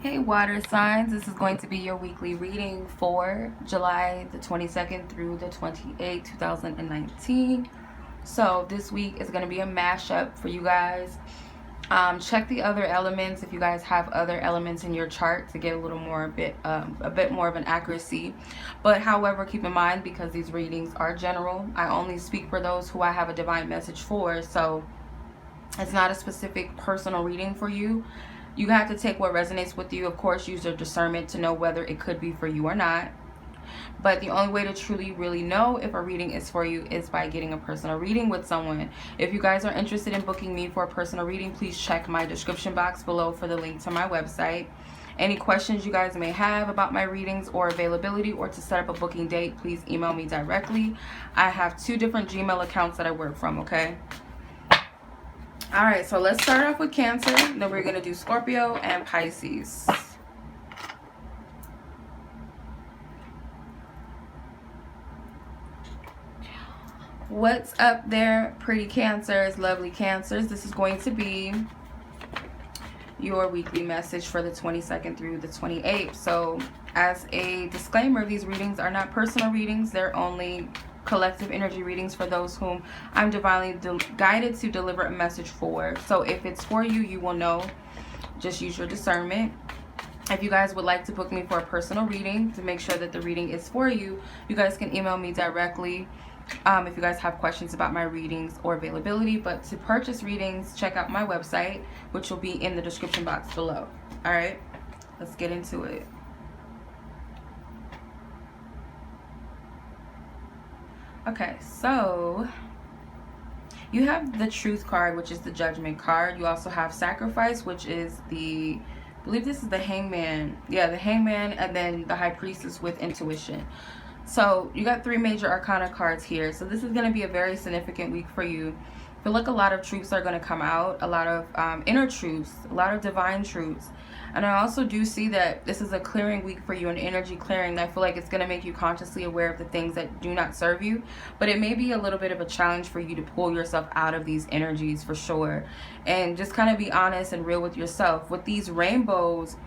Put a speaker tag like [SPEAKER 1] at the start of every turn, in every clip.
[SPEAKER 1] Hey water signs, this is going to be your weekly reading for July the 22nd through the 28th, 2019. So this week is going to be a mashup for you guys. Check the other elements if you guys have other elements in your chart to get a bit more of an accuracy. But however, keep in mind, because these readings are general, I only speak for those who I have a divine message for. So it's not a specific personal reading for you. You have to take what resonates with you. Of course, use your discernment to know whether it could be for you or not. But the only way to truly really know if a reading is for you is by getting a personal reading with someone. If you guys are interested in booking me for a personal reading, please check my description box below for the link to my website. Any questions you guys may have about my readings or availability or to set up a booking date, please email me directly. I have 2 different Gmail accounts that I work from, okay? Alright, so let's start off with Cancer. Then we're going to do Scorpio and Pisces. What's up there, pretty Cancers, lovely Cancers? This is going to be your weekly message for the 22nd through the 28th. So, as a disclaimer, these readings are not personal readings. They're only collective energy readings for those whom I'm divinely guided to deliver a message for. So if it's for you, you will know. Just use your discernment. If you guys would like to book me for a personal reading to make sure that the reading is for you, you guys can email me directly if you guys have questions about my readings or availability. But to purchase readings, check out my website, which will be in the description box below. All right, let's get into it. Okay, so you have the Truth card, which is the Judgment card. You also have Sacrifice, which is I believe this is the Hangman. Yeah, the Hangman, and then the High Priestess with Intuition. So you got 3 major Arcana cards here. So this is going to be a very significant week for you. I feel like a lot of truths are going to come out, a lot of inner truths, a lot of divine truths. And I also do see that this is a clearing week for you, an energy clearing. I feel like it's going to make you consciously aware of the things that do not serve you. But it may be a little bit of a challenge for you to pull yourself out of these energies for sure. And just kind of be honest and real with yourself. With these rainbows,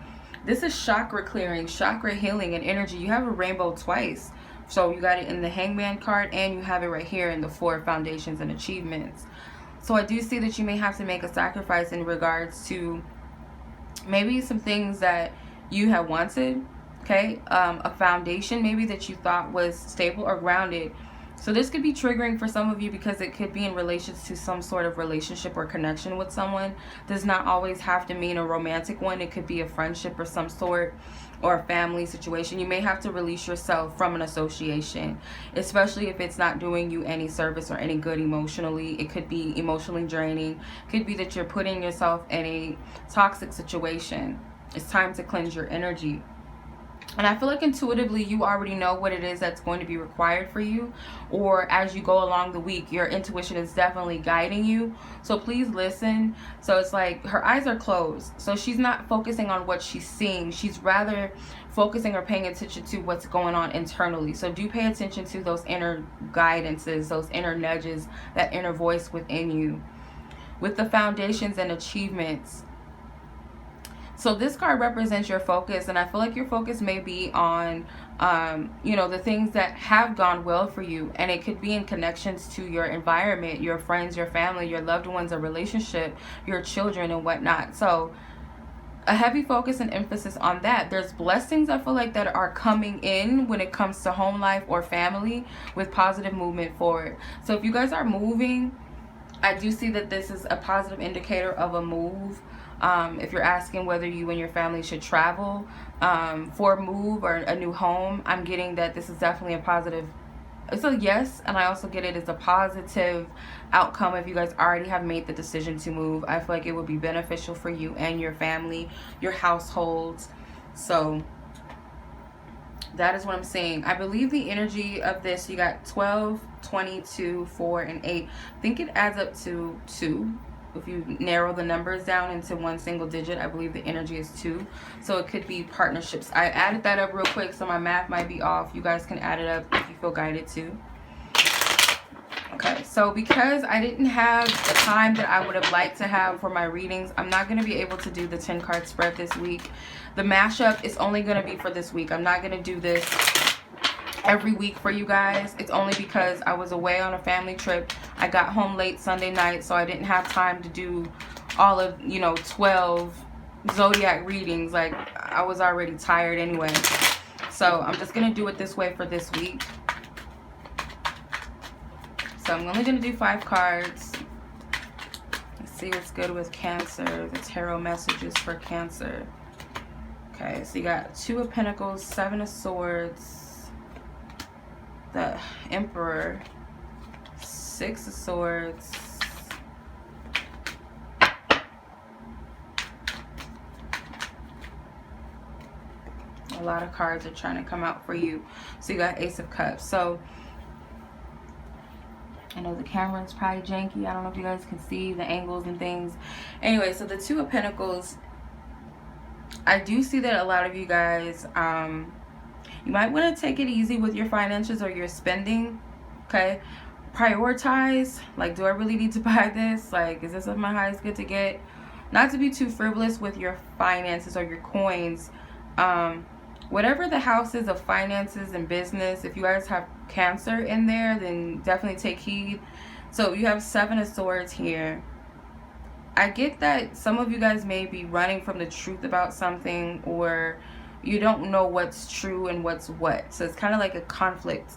[SPEAKER 1] this is chakra clearing, chakra healing, and energy. You have a rainbow twice. So you got it in the Hangman card, and you have it right here in the 4 foundations and achievements. So I do see that you may have to make a sacrifice in regards to maybe some things that you have wanted, okay? A foundation maybe that you thought was stable or grounded. So this could be triggering for some of you because it could be in relation to some sort of relationship or connection with someone. Does not always have to mean a romantic one. It could be a friendship or some sort, or a family situation. You may have to release yourself from an association, especially if it's not doing you any service or any good emotionally. It could be emotionally draining. It could be that you're putting yourself in a toxic situation. It's time to cleanse your energy. And I feel like intuitively you already know what it is that's going to be required for you, or as you go along the week, your intuition is definitely guiding you. So please listen. So it's like her eyes are closed. So she's not focusing on what she's seeing. She's rather focusing or paying attention to what's going on internally. So do pay attention to those inner guidances, those inner nudges, that inner voice within you. With the foundations and achievements, so this card represents your focus, and I feel like your focus may be on, the things that have gone well for you, and it could be in connections to your environment, your friends, your family, your loved ones, a relationship, your children, and whatnot. So a heavy focus and emphasis on that. There's blessings, I feel like, that are coming in when it comes to home life or family with positive movement forward. So if you guys are moving, I do see that this is a positive indicator of a move. If you're asking whether you and your family should travel for a move or a new home, I'm getting that this is definitely a positive. It's a yes, and I also get it as a positive outcome if you guys already have made the decision to move. I feel like it would be beneficial for you and your family, your households. So that is what I'm saying. I believe the energy of this, you got 12, 22, 4, and 8. I think it adds up to 2. If you narrow the numbers down into one single digit, I believe the energy is 2. So it could be partnerships. I added that up real quick, so my math might be off. You guys can add it up if you feel guided to. Okay, so because I didn't have the time that I would have liked to have for my readings, I'm not going to be able to do the 10 card spread this week. The mashup is only going to be for this week. I'm not going to do this every week for you guys. It's only because I was away on a family trip. I got home late Sunday night, so I didn't have time to do all of, you know, 12 zodiac readings. Like, I was already tired anyway. So I'm just going to do it this way for this week. So I'm only going to do 5 cards. Let's see what's good with Cancer. The tarot messages for Cancer. Okay, so you got 2 of Pentacles, 7 of Swords, the Emperor, 6 of Swords, a lot of cards are trying to come out for you. So you got Ace of Cups. So I know the camera is probably janky. I don't know if you guys can see the angles and things. Anyway, so the 2 of Pentacles, I do see that a lot of you guys, you might want to take it easy with your finances or your spending, okay? Prioritize, like, do I really need to buy this? Like, is this my highest good to get? Not to be too frivolous with your finances or your coins. Whatever the house is of finances and business, if you guys have Cancer in there, then definitely take heed. So you have 7 of Swords here. I get that some of you guys may be running from the truth about something, or you don't know what's true and what's what. So it's kind of like a conflict.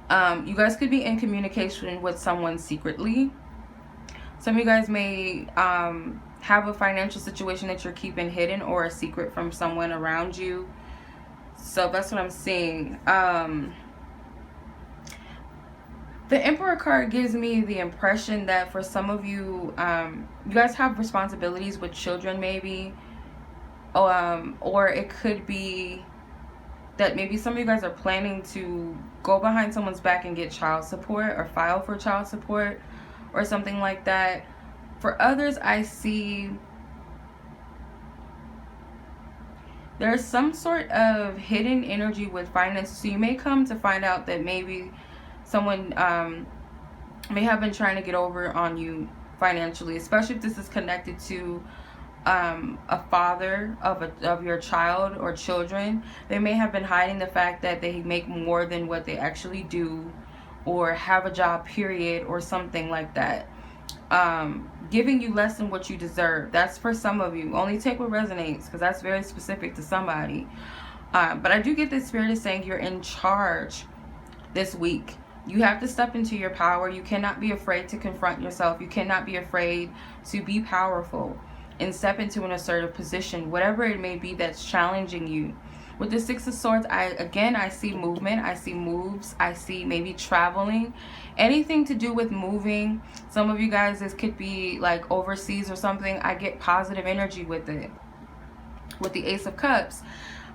[SPEAKER 1] You guys could be in communication with someone secretly. Some of you guys may have a financial situation that you're keeping hidden, or a secret from someone around you. So that's what I'm seeing. The Emperor card gives me the impression that for some of you, you guys have responsibilities with children maybe. Or it could be that maybe some of you guys are planning to go behind someone's back and get child support, or file for child support or something like that. For others, I see there's some sort of hidden energy with finance. So you may come to find out that maybe someone may have been trying to get over on you financially, especially if this is connected to a father of your child or children. They may have been hiding the fact that they make more than what they actually do, or have a job period, or something like that. Giving you less than what you deserve. That's for some of you. Only take what resonates, because that's very specific to somebody. But I do get this spirit is saying you're in charge this week. You have to step into your power. You cannot be afraid to confront yourself. You cannot be afraid to be powerful and step into an assertive position, whatever it may be that's challenging you. With the 6 of Swords, I see movement, I see moves, I see maybe traveling, anything to do with moving. Some of you guys, this could be like overseas or something. I get positive energy with it. With the Ace of Cups,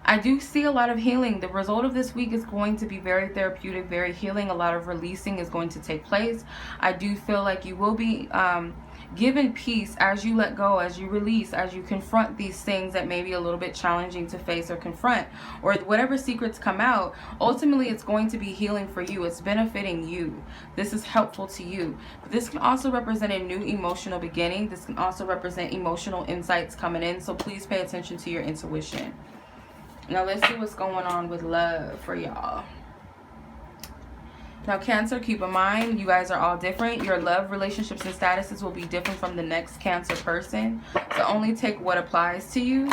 [SPEAKER 1] I do see a lot of healing. The result of this week is going to be very therapeutic, very healing. A lot of releasing is going to take place. I do feel like you will be given peace as you let go, as you release, as you confront these things that may be a little bit challenging to face or confront, or whatever secrets come out. Ultimately, it's going to be healing for you. It's benefiting you. This is helpful to you. But this can also represent a new emotional beginning. This can also represent emotional insights coming in. So please pay attention to your intuition. Now let's see what's going on with love for y'all. Now, Cancer, keep in mind, you guys are all different. Your love, relationships, and statuses will be different from the next Cancer person. So only take what applies to you.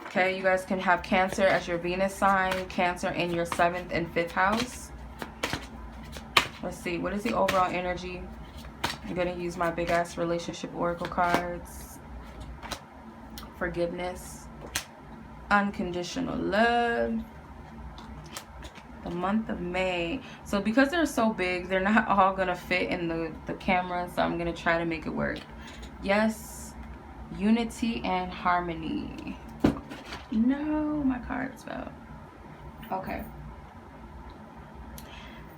[SPEAKER 1] Okay, you guys can have Cancer as your Venus sign, Cancer in your 7th and 5th house. Let's see, what is the overall energy? I'm going to use my big-ass relationship oracle cards. Forgiveness. Unconditional love. The month of May. So because they're so big, they're not all gonna fit in the camera, so I'm gonna try to make it work. Yes, unity and harmony. No, my cards fell. Okay,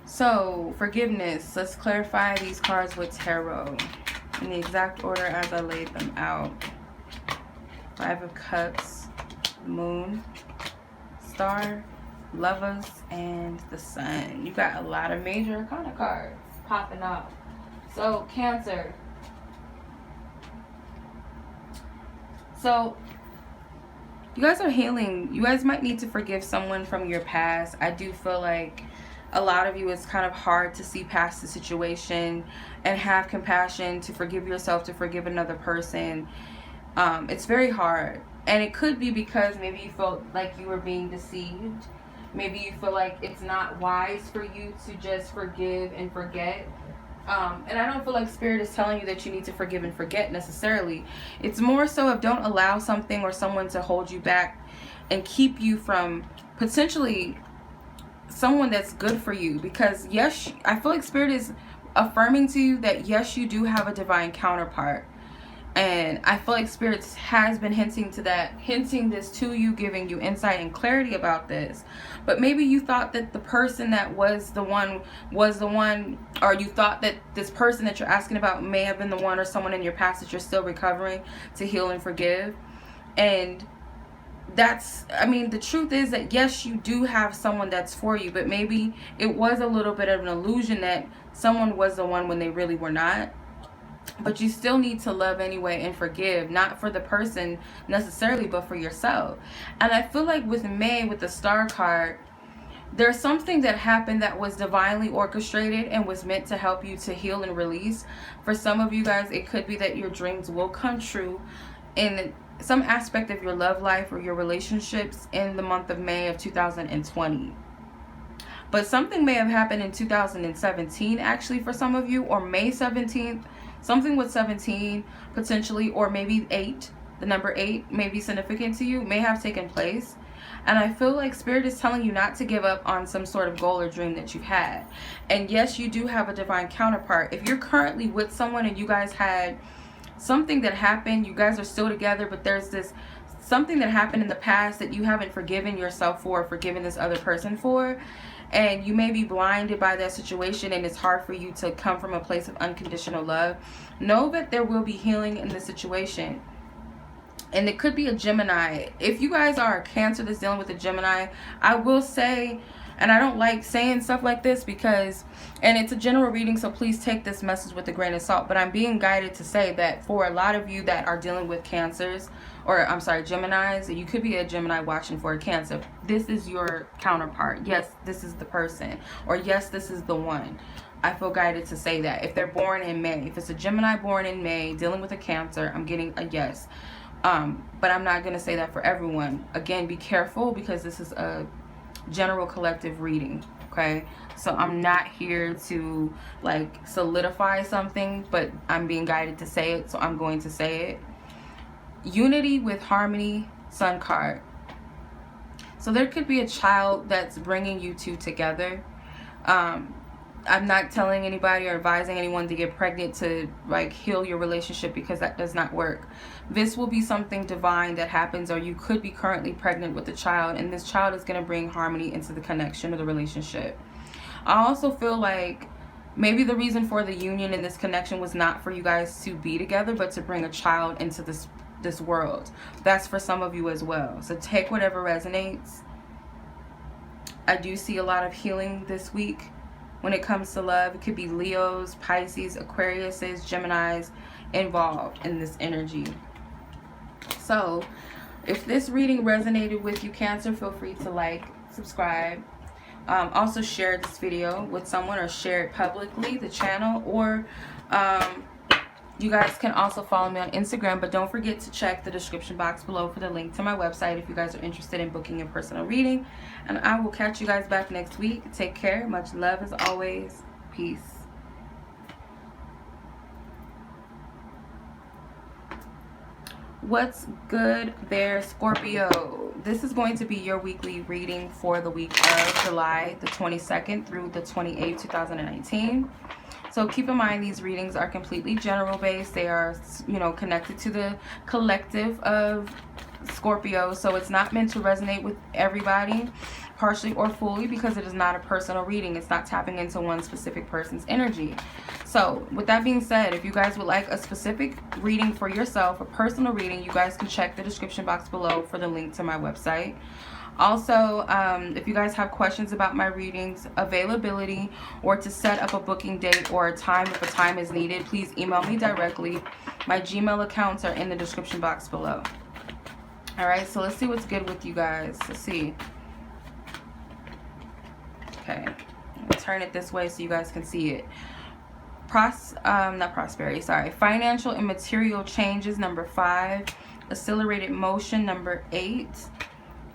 [SPEAKER 1] so forgiveness. Let's clarify these cards with tarot in the exact order as I laid them out. 5 of Cups, Moon, Star, Lovers, and the Sun. You got a lot of major arcana cards popping out. So, Cancer. So, you guys are healing. You guys might need to forgive someone from your past. I do feel like a lot of you, it's kind of hard to see past the situation and have compassion to forgive yourself, to forgive another person. It's very hard. And it could be because maybe you felt like you were being deceived. Maybe you feel like it's not wise for you to just forgive and forget. And I don't feel like Spirit is telling you that you need to forgive and forget necessarily. It's more so of don't allow something or someone to hold you back and keep you from potentially someone that's good for you. Because yes, I feel like Spirit is affirming to you that yes, you do have a divine counterpart. And I feel like Spirit has been hinting this to you, giving you insight and clarity about this. But maybe you thought that the person that was the one, or you thought that this person that you're asking about may have been the one or someone in your past that you're still recovering to heal and forgive. And that's, I mean, the truth is that yes, you do have someone that's for you, but maybe it was a little bit of an illusion that someone was the one when they really were not. But you still need to love anyway and forgive, not for the person necessarily, but for yourself. And I feel like with May, with the Star card, there's something that happened that was divinely orchestrated and was meant to help you to heal and release. For some of you guys, it could be that your dreams will come true in some aspect of your love life or your relationships in the month of May of 2020. But something may have happened in 2017 actually for some of you, or May 17th. Something with 17 potentially, or maybe 8, the number 8 may be significant to you, may have taken place. And I feel like Spirit is telling you not to give up on some sort of goal or dream that you've had. And yes, you do have a divine counterpart. If you're currently with someone and you guys had something that happened, you guys are still together, but there's this something that happened in the past that you haven't forgiven yourself for, forgiven this other person for, and you may be blinded by that situation and it's hard for you to come from a place of unconditional love, know that there will be healing in the situation. And it could be a Gemini. If you guys are a Cancer that's dealing with a Gemini, I will say, and I don't like saying stuff like this because, and it's a general reading, so please take this message with a grain of salt, but I'm being guided to say that for a lot of you that are dealing with Cancers, or I'm sorry, Geminis, you could be a Gemini watching for a Cancer. This is your counterpart. Yes, this is the person. Or yes, this is the one. I feel guided to say that. If they're born in May, if it's a Gemini born in May, dealing with a Cancer, I'm getting a yes. But I'm not going to say that for everyone. Again, be careful because this is a general collective reading. Okay, so I'm not here to like solidify something, but I'm being guided to say it, so I'm going to say it. Unity with Harmony, Sun card. So there could be a child that's bringing you two together. I'm not telling anybody or advising anyone to get pregnant to like heal your relationship, because that does not work. This will be something divine that happens, or you could be currently pregnant with a child, and this child is going to bring harmony into the connection or the relationship. I also feel like maybe the reason for the union and this connection was not for you guys to be together, but to bring a child into this world. That's for some of you as well. So take whatever resonates. I do see a lot of healing this week when it comes to love. It could be Leos, Pisces, Aquariuses, Geminis involved in this energy. So if this reading resonated with you, Cancer, feel free to like, subscribe. Also share this video with someone, or share it publicly, the channel, or you guys can also follow me on Instagram, but don't forget to check the description box below for the link to my website if you guys are interested in booking a personal reading. And I will catch you guys back next week. Take care. Much love as always. Peace. What's good there, Scorpio? This is going to be your weekly reading for the week of July the 22nd through the 28th, 2019. So keep in mind, these readings are completely general based. They are, you know, connected to the collective of Scorpio. So it's not meant to resonate with everybody, partially or fully, because it is not a personal reading. It's not tapping into one specific person's energy. So with that being said, if you guys would like a specific reading for yourself, a personal reading, you guys can check the description box below for the link to my website. Also, if you guys have questions about my readings, availability, or to set up a booking date or a time if a time is needed, please email me directly. My Gmail accounts are in the description box below. Alright, so let's see what's good with you guys. Let's see. Okay. Turn it this way so you guys can see it. Not prosperity, sorry. Financial and material changes, number 5. Accelerated motion, number 8.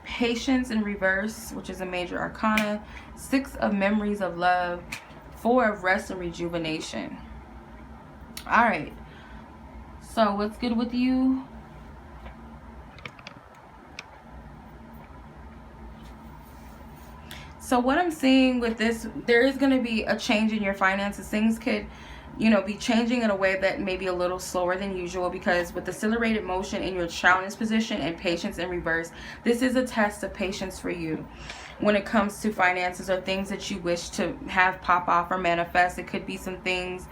[SPEAKER 1] Patience in reverse, which is a major arcana. 6 of memories of love. 4 of rest and rejuvenation. Alright. So what's good with you? So what I'm seeing with this, there is going to be a change in your finances. Things could, you know, be changing in a way that may be a little slower than usual, because with accelerated motion in your challenge position and patience in reverse, this is a test of patience for you when it comes to finances or things that you wish to have pop off or manifest. It could be some things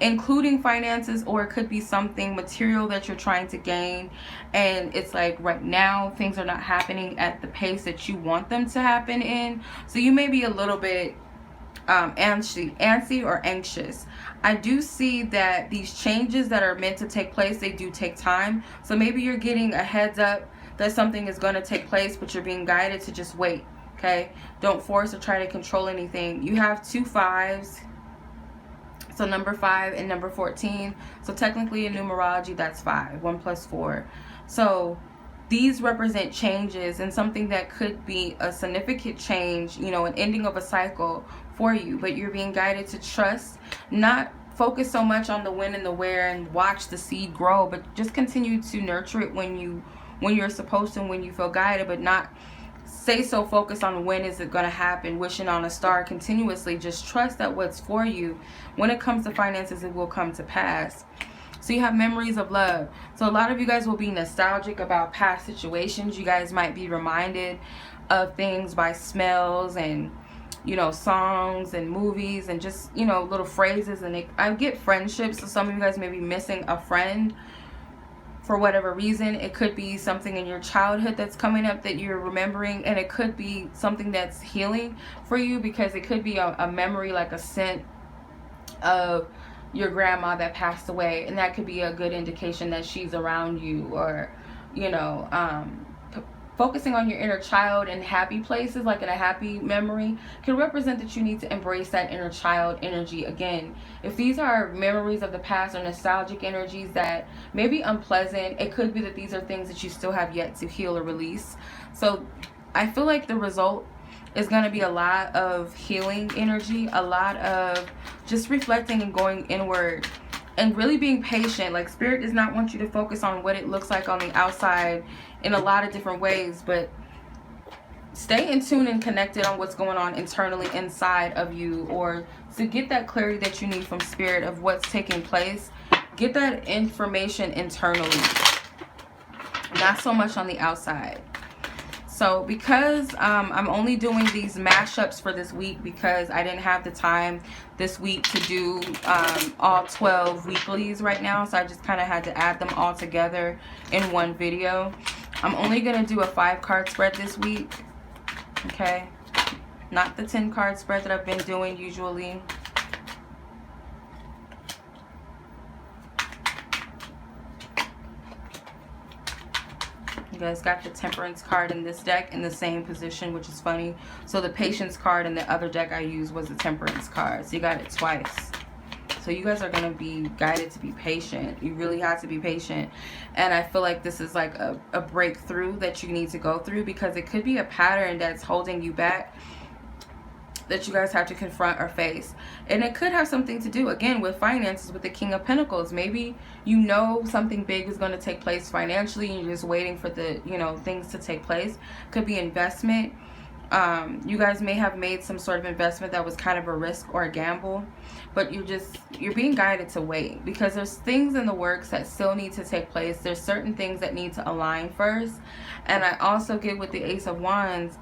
[SPEAKER 1] including finances, or it could be something material that you're trying to gain, and it's like right now things are not happening at the pace that you want them to happen in. So you may be a little bit antsy or anxious. I do see that these changes that are meant to take place, they do take time. So maybe you're getting a heads up that something is going to take place, but you're being guided to just wait. Okay, don't force or try to control anything. You have 2 5s. So number 5 and number 14. So technically in numerology, that's 5. 1 plus 4. So these represent changes and something that could be a significant change, you know, an ending of a cycle for you. But you're being guided to trust, not focus so much on the when and the where and watch the seed grow, but just continue to nurture it when you're supposed to and when you feel guided, but not stay so focused on when is it going to happen, wishing on a star continuously. Just trust that what's for you, when it comes to finances, it will come to pass. So you have memories of love. So a lot of you guys will be nostalgic about past situations. You guys might be reminded of things by smells and, you know, songs and movies and just, you know, little phrases. And I get friendships. So some of you guys may be missing a friend for whatever reason. It could be something in your childhood that's coming up that you're remembering, and it could be something that's healing for you, because it could be a memory, like a scent of your grandma that passed away, and that could be a good indication that she's around you. Or, you know, focusing on your inner child in happy places, like in a happy memory, can represent that you need to embrace that inner child energy again. If these are memories of the past or nostalgic energies that may be unpleasant, it could be that these are things that you still have yet to heal or release. So I feel like the result is going to be a lot of healing energy, a lot of just reflecting and going inward and really being patient. Like, Spirit does not want you to focus on what it looks like on the outside in a lot of different ways, but stay in tune and connected on what's going on internally inside of you, or to get that clarity that you need from Spirit of what's taking place. Get that information internally, not so much on the outside. So because I'm only doing these mashups for this week, because I didn't have the time this week to do all 12 weeklies right now, so I just kind of had to add them all together in one video. I'm only going to do a 5-card spread this week, okay? Not the 10-card spread that I've been doing usually. You guys got the Temperance card in this deck in the same position, which is funny. So the Patience card in the other deck I used was the Temperance card. So you got it twice. So you guys are going to be guided to be patient. You really have to be patient. And I feel like this is like a breakthrough that you need to go through, because it could be a pattern that's holding you back that you guys have to confront or face. And it could have something to do, again, with finances, with the King of Pentacles. Maybe you know something big is going to take place financially and you're just waiting for the, you know, things to take place. Could be investment. You guys may have made some sort of investment that was kind of a risk or a gamble, but you're being guided to wait, because there's things in the works that still need to take place. There's certain things that need to align first. And I also get with the Ace of Wands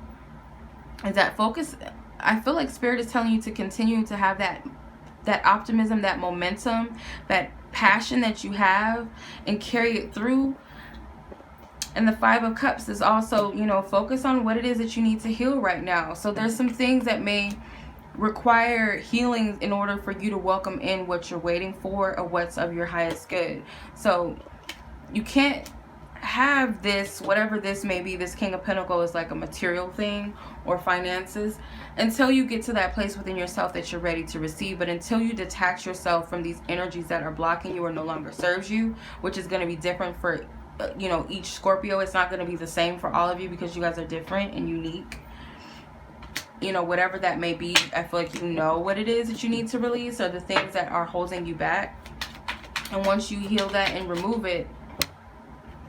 [SPEAKER 1] is that focus. I feel like Spirit is telling you to continue to have that optimism, that momentum, that passion that you have, and carry it through. And the Five of Cups is also, you know, focus on what it is that you need to heal right now. So there's some things that may require healing in order for you to welcome in what you're waiting for or what's of your highest good. So you can't have this, whatever this may be, this King of Pentacles is like a material thing or finances, until you get to that place within yourself that you're ready to receive. But until you detach yourself from these energies that are blocking you or no longer serves you, which is going to be different for you know, each Scorpio. It's not going to be the same for all of you because you guys are different and unique. You know, whatever that may be, I feel like you know what it is that you need to release, or the things that are holding you back. And once you heal that and remove it,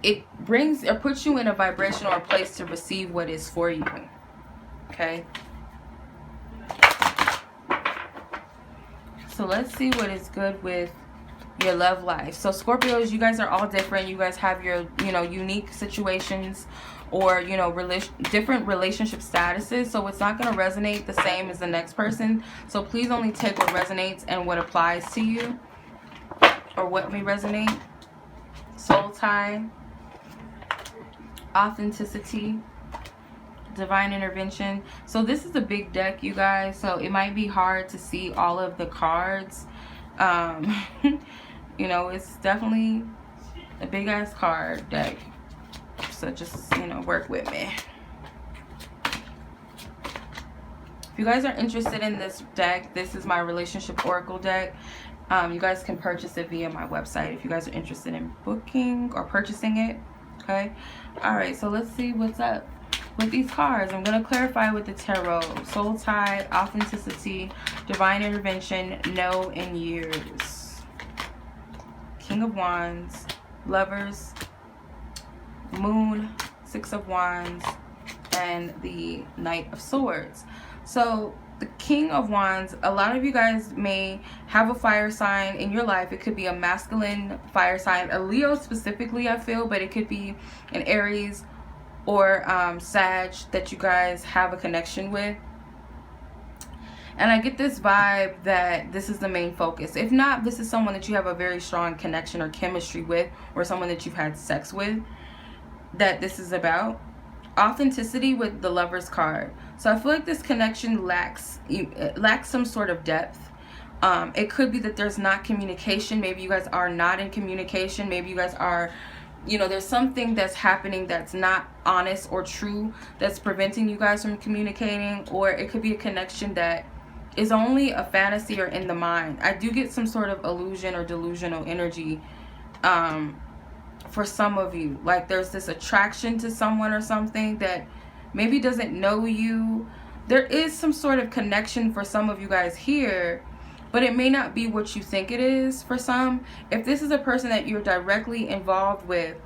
[SPEAKER 1] it brings or puts you in a vibration or a place to receive what is for you. Okay? So let's see what is good with your love life. So Scorpios, you guys are all different. You guys have your, you know, unique situations or, you know, different relationship statuses. So it's not going to resonate the same as the next person. So please only take what resonates and what applies to you, or what may resonate. Soul tie, authenticity, divine intervention. So this is a big deck, you guys. So it might be hard to see all of the cards. You know, it's definitely a big ass card deck. So just, you know, work with me. If you guys are interested in this deck, this is my relationship oracle deck. You guys can purchase it via my website if you guys are interested in booking or purchasing it. Okay. All right. So let's see what's up with these cards. I'm going to clarify with the tarot. Soul tie, authenticity, divine intervention, no, and years. King of Wands, Lovers, Moon, Six of Wands, and the Knight of Swords. So the King of Wands, a lot of you guys may have a fire sign in your life. It could be a masculine fire sign, a Leo specifically, I feel, but it could be an Aries or Sag that you guys have a connection with. And I get this vibe that this is the main focus. If not, this is someone that you have a very strong connection or chemistry with, or someone that you've had sex with, that this is about. Authenticity with the Lover's card. So I feel like this connection lacks some sort of depth. It could be that there's not communication. Maybe you guys are not in communication. Maybe you guys are, you know, there's something that's happening that's not honest or true that's preventing you guys from communicating. Or it could be a connection that is only a fantasy or in the mind. I do get some sort of illusion or delusional energy for some of you. Like there's this attraction to someone or something that maybe doesn't know you. There is some sort of connection for some of you guys here, but it may not be what you think it is for some. If this is a person that you're directly involved with,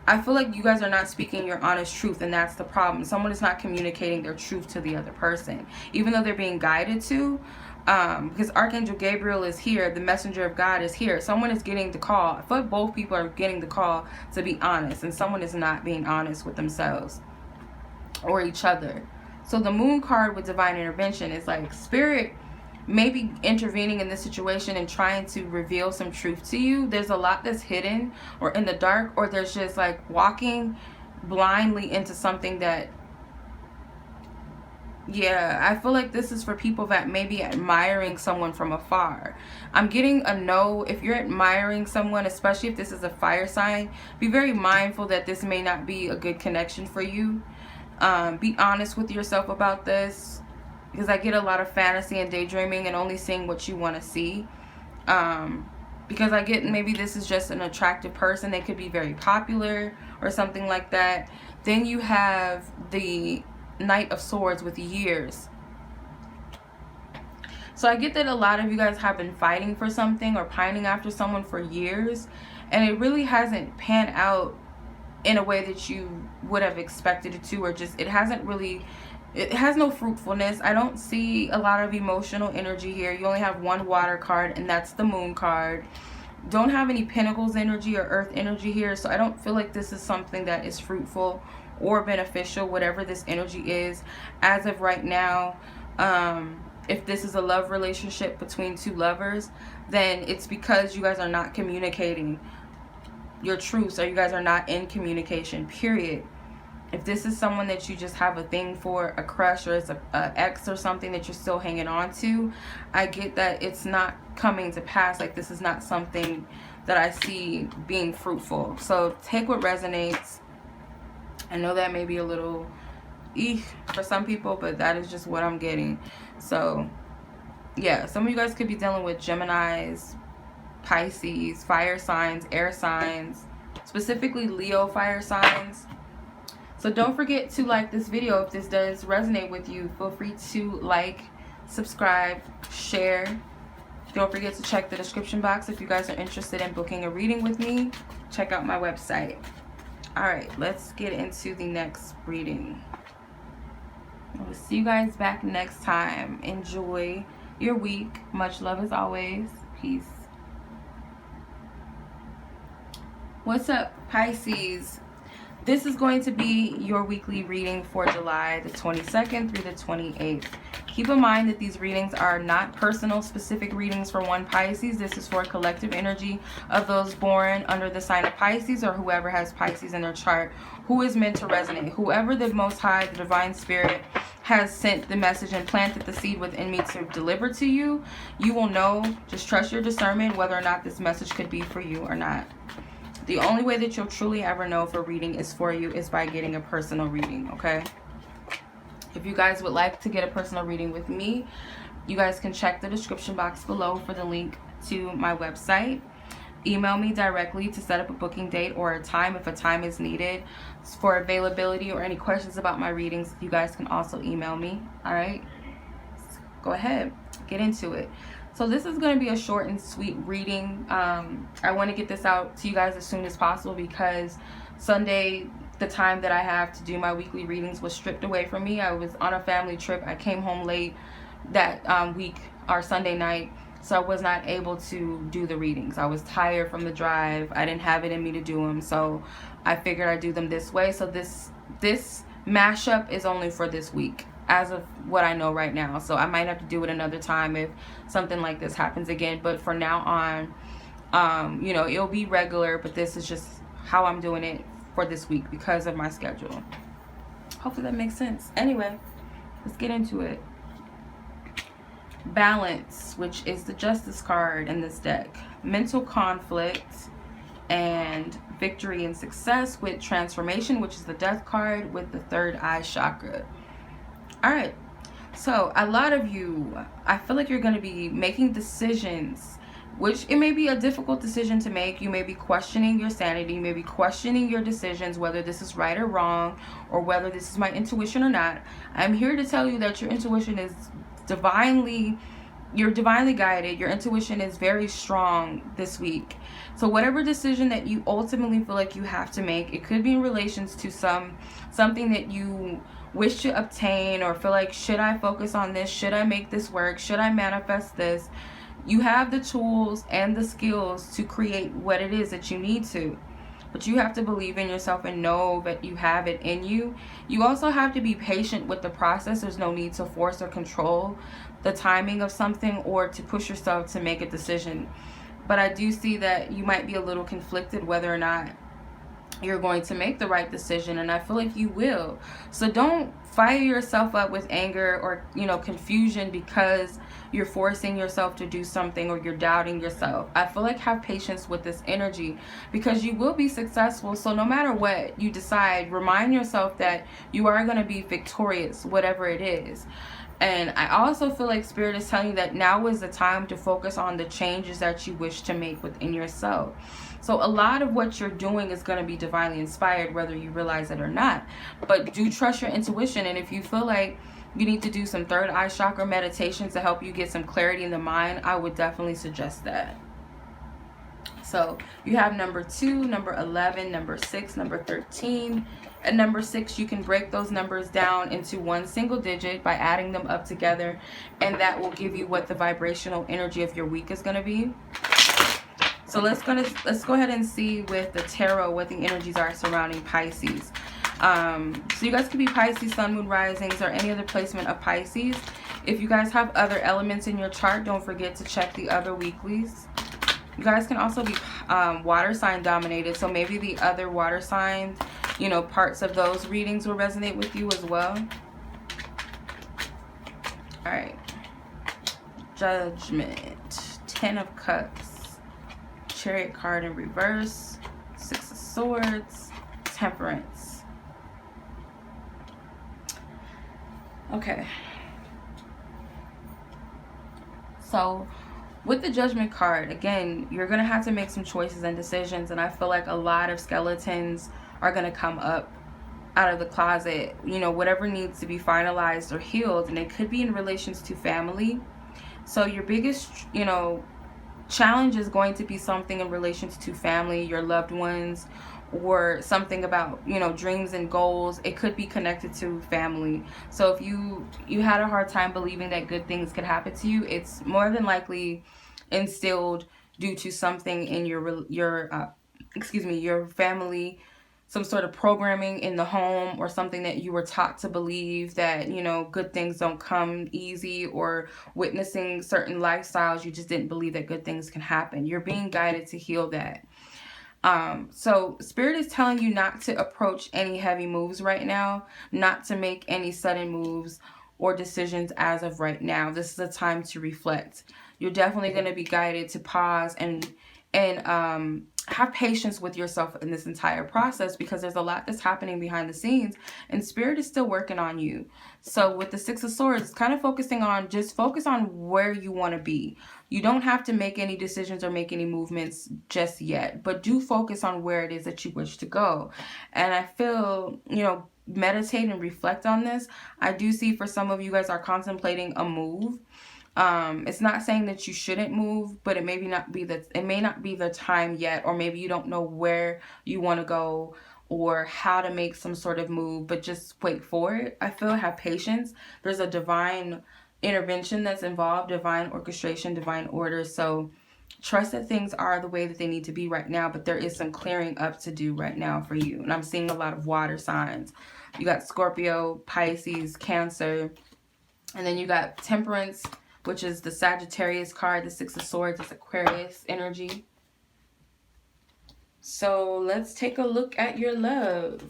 [SPEAKER 1] I feel like you guys are not speaking your honest truth, and that's the problem. Someone is not communicating their truth to the other person, even though they're being guided to. Because Archangel Gabriel is here, the messenger of God is here. Someone is getting the call. I feel like both people are getting the call to be honest, and someone is not being honest with themselves or each other. So the Moon card with divine intervention is like Spirit maybe intervening in this situation and trying to reveal some truth to you. There's a lot that's hidden or in the dark, or there's just like walking blindly into something that, yeah, I feel like this is for people that may be admiring someone from afar. I'm getting a no. If you're admiring someone, especially if this is a fire sign, be very mindful that this may not be a good connection for you. Be honest with yourself about this, because I get a lot of fantasy and daydreaming and only seeing what you want to see. Because I get maybe this is just an attractive person. They could be very popular or something like that. Then you have the Knight of Swords with years. So I get that a lot of you guys have been fighting for something or pining after someone for years, and it really hasn't panned out in a way that you would have expected it to, or just it hasn't really, it has no fruitfulness. I don't see a lot of emotional energy here. You only have one water card, and that's the Moon card. Don't have any Pentacles energy or Earth energy here, so I don't feel like this is something that is fruitful or beneficial, whatever this energy is as of right now. If this is a love relationship between two lovers, then it's because you guys are not communicating. your truths, or you guys are not in communication, period. If this is someone that you just have a thing for, a crush, or it's a ex or something that you're still hanging on to, I get that it's not coming to pass. Like, this is not something that I see being fruitful. So take what resonates. I know that may be a little for some people, but that is just what I'm getting. So yeah, some of you guys could be dealing with Geminis, Pisces, fire signs, air signs, specifically Leo fire signs. So don't forget to like this video if this does resonate with you. Feel free to like, subscribe, share. Don't forget to check the description box if you guys are interested in booking a reading with me. Check out my website. Alright, let's get into the next reading. We'll see you guys back next time. Enjoy your week. Much love as always. Peace. What's up, Pisces? This is going to be your weekly reading for July the 22nd through the 28th. Keep in mind that these readings are not personal specific readings for one Pisces. This is for collective energy of those born under the sign of Pisces, or whoever has Pisces in their chart, who is meant to resonate. Whoever the Most High, the Divine Spirit, has sent the message and planted the seed within me to deliver to you, you will know. Just trust your discernment whether or not this message could be for you or not. The only way that you'll truly ever know if a reading is for you is by getting a personal reading, okay? If you guys would like to get a personal reading with me, you guys can check the description box below for the link to my website. Email me directly to set up a booking date or a time if a time is needed. For availability or any questions about my readings, you guys can also email me, all right? Go ahead, get into it. So this is going to be a short and sweet reading. I want to get this out to you guys as soon as possible because Sunday, the time that I have to do my weekly readings, was stripped away from me. I was on a family trip. I came home late that week, or Sunday night, so I was not able to do the readings. I was tired from the drive. I didn't have it in me to do them, so I figured I'd do them this way. So this mashup is only for this week, as of what I know right now. So I might have to do it another time if something like this happens again. But for now on, you know, it'll be regular, but this is just how I'm doing it for this week because of my schedule. Hopefully that makes sense. Anyway, let's get into it. Balance, which is the Justice card in this deck. Mental conflict and victory and success with transformation, which is the Death card with the third eye chakra. Alright, so a lot of you, I feel like you're going to be making decisions, which it may be a difficult decision to make. You may be questioning your sanity. You may be questioning your decisions, whether this is right or wrong, or whether this is my intuition or not. I'm here to tell you that your intuition is you're divinely guided. Your intuition is very strong this week. So whatever decision that you ultimately feel like you have to make, it could be in relations to something that you wish to obtain, or feel like, should I focus on this? Should I make this work? Should I manifest this? You have the tools and the skills to create what it is that you need to. But you have to believe in yourself and know that you have it in you. You also have to be patient with the process. There's no need to force or control the timing of something or to push yourself to make a decision. But I do see that you might be a little conflicted whether or not you're going to make the right decision, and I feel like you will. So don't fire yourself up with anger or, you know, confusion because you're forcing yourself to do something or you're doubting yourself. I feel like have patience with this energy because you will be successful. So no matter what you decide, remind yourself that you are going to be victorious, whatever it is. And I also feel like Spirit is telling you that now is the time to focus on the changes that you wish to make within yourself. So a lot of what you're doing is going to be divinely inspired, whether you realize it or not. But do trust your intuition. And if you feel like you need to do some third eye chakra meditation to help you get some clarity in the mind, I would definitely suggest that. So you have number 2, number 11, number 6, number 13. At number 6, you can break those numbers down into one single digit by adding them up together, and that will give you what the vibrational energy of your week is going to be. So let's go ahead and see with the tarot what the energies are surrounding Pisces. So you guys could be Pisces, Sun, Moon, Risings, or any other placement of Pisces. If you guys have other elements in your chart, don't forget to check the other weeklies. You guys can also be water sign dominated. So maybe the other water signs, you know, parts of those readings will resonate with you as well. All right. Judgment. 10 of Cups. Chariot card in reverse. 6 of Swords. Temperance. Okay. So with the Judgment card, again, you're going to have to make some choices and decisions. And I feel like a lot of skeletons are going to come up out of the closet. You know, whatever needs to be finalized or healed. And it could be in relations to family. So your biggest, you know, challenge is going to be something in relations to family, your loved ones, or something about, you know, dreams and goals. It could be connected to family. So if you had a hard time believing that good things could happen to you, it's more than likely instilled due to something in your family, some sort of programming in the home, or something that you were taught to believe that, you know, good things don't come easy, or witnessing certain lifestyles, you just didn't believe that good things can happen. You're being guided to heal that. So Spirit is telling you not to approach any heavy moves right now, not to make any sudden moves or decisions as of right now. This is a time to reflect. You're definitely going to be guided to pause and have patience with yourself in this entire process, because there's a lot that's happening behind the scenes and Spirit is still working on you. So with the 6 of Swords, it's kind of focusing on, just focus on where you want to be. You don't have to make any decisions or make any movements just yet, but do focus on where it is that you wish to go. And I feel, you know, meditate and reflect on this. I do see for some of you guys are contemplating a move. It's not saying that you shouldn't move, but it may not be the time yet, or maybe you don't know where you want to go or how to make some sort of move, but just wait for it. I feel, have patience. There's a divine intervention that's involved, divine orchestration, divine order. So trust that things are the way that they need to be right now, but there is some clearing up to do right now for you. And I'm seeing a lot of water signs. You got Scorpio, Pisces, Cancer, and then you got Temperance, which is the Sagittarius card. The 6 of Swords is Aquarius energy. So let's take a look at your love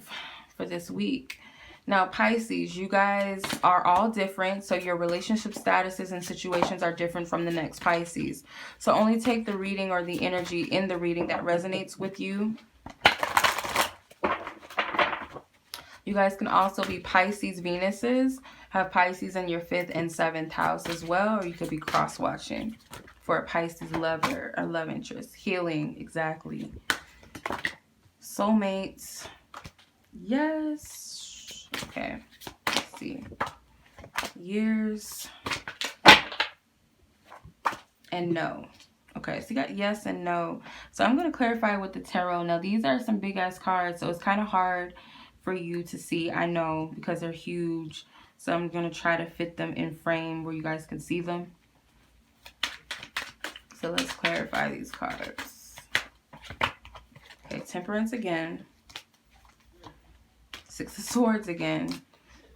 [SPEAKER 1] for this week. Now, Pisces, you guys are all different. So your relationship statuses and situations are different from the next Pisces. So only take the reading or the energy in the reading that resonates with you. You guys can also be Pisces Venuses. Have Pisces in your 5th and 7th house as well. Or you could be cross-watching for a Pisces lover or love interest. Healing, exactly. Soulmates. Yes. Okay. Let's see. Years. And no. Okay, so you got yes and no. So I'm going to clarify with the tarot. Now, these are some big-ass cards, so it's kind of hard for you to see, I know, because they're huge. So I'm going to try to fit them in frame where you guys can see them. So let's clarify these cards. Okay, Temperance again. 6 of Swords again.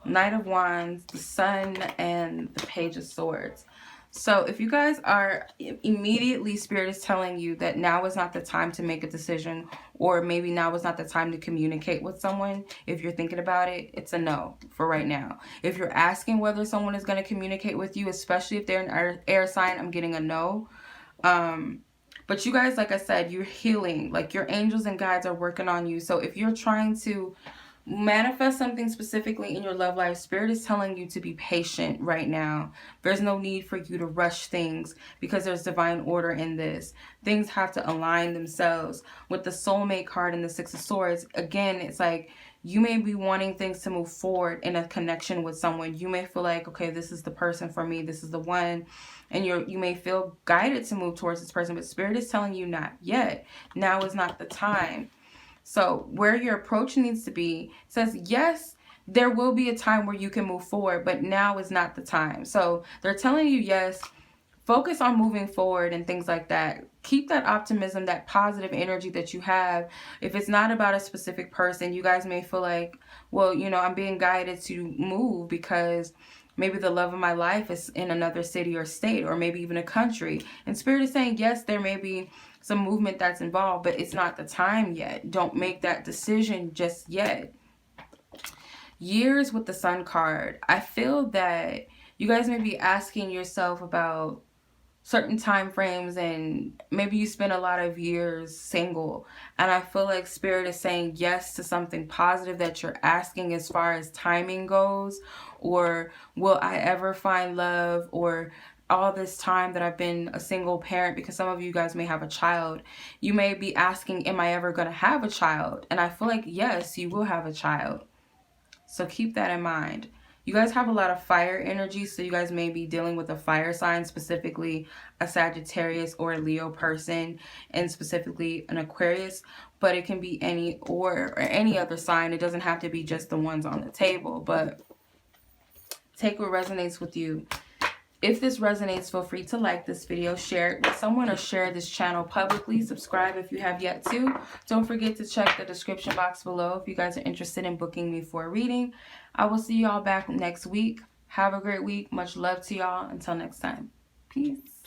[SPEAKER 1] Knight of Wands, the Sun, and the Page of Swords. So if you guys are immediately, Spirit is telling you that now is not the time to make a decision, or maybe now is not the time to communicate with someone. If you're thinking about it, it's a no for right now. If you're asking whether someone is going to communicate with you, especially if they're an air sign, I'm getting a no. But you guys, like I said, you're healing. Like your angels and guides are working on you. So if you're trying to manifest something specifically in your love life, Spirit is telling you to be patient right now. There's no need for you to rush things, because there's divine order in this. Things have to align themselves. With the soulmate card and the 6 of Swords, again, it's like you may be wanting things to move forward in a connection with someone. You may feel like, okay, this is the person for me, this is the one, and you may feel guided to move towards this person, but Spirit is telling you not yet. Now is not the time. So where your approach needs to be, says, yes, there will be a time where you can move forward, but now is not the time. So they're telling you, yes, focus on moving forward and things like that. Keep that optimism, that positive energy that you have. If it's not about a specific person, you guys may feel like, well, you know, I'm being guided to move because maybe the love of my life is in another city or state, or maybe even a country. And Spirit is saying, yes, there may be some movement that's involved, but it's not the time yet. Don't make that decision just yet. Years with the Sun card. I feel that you guys may be asking yourself about certain time frames, and maybe you spend a lot of years single, and I feel like Spirit is saying yes to something positive that you're asking as far as timing goes, or will I ever find love, or all this time that I've been a single parent, because some of you guys may have a child, you may be asking, am I ever going to have a child? And I feel like yes, you will have a child, so keep that in mind. You guys have a lot of fire energy, so you guys may be dealing with a fire sign, specifically a Sagittarius or a Leo person, and specifically an Aquarius, but it can be any or any other sign. It doesn't have to be just the ones on the table, but take what resonates with you. If this resonates, feel free to like this video, share it with someone, or share this channel publicly. Subscribe if you have yet to. Don't forget to check the description box below if you guys are interested in booking me for a reading. I will see y'all back next week. Have a great week. Much love to y'all. Until next time. Peace.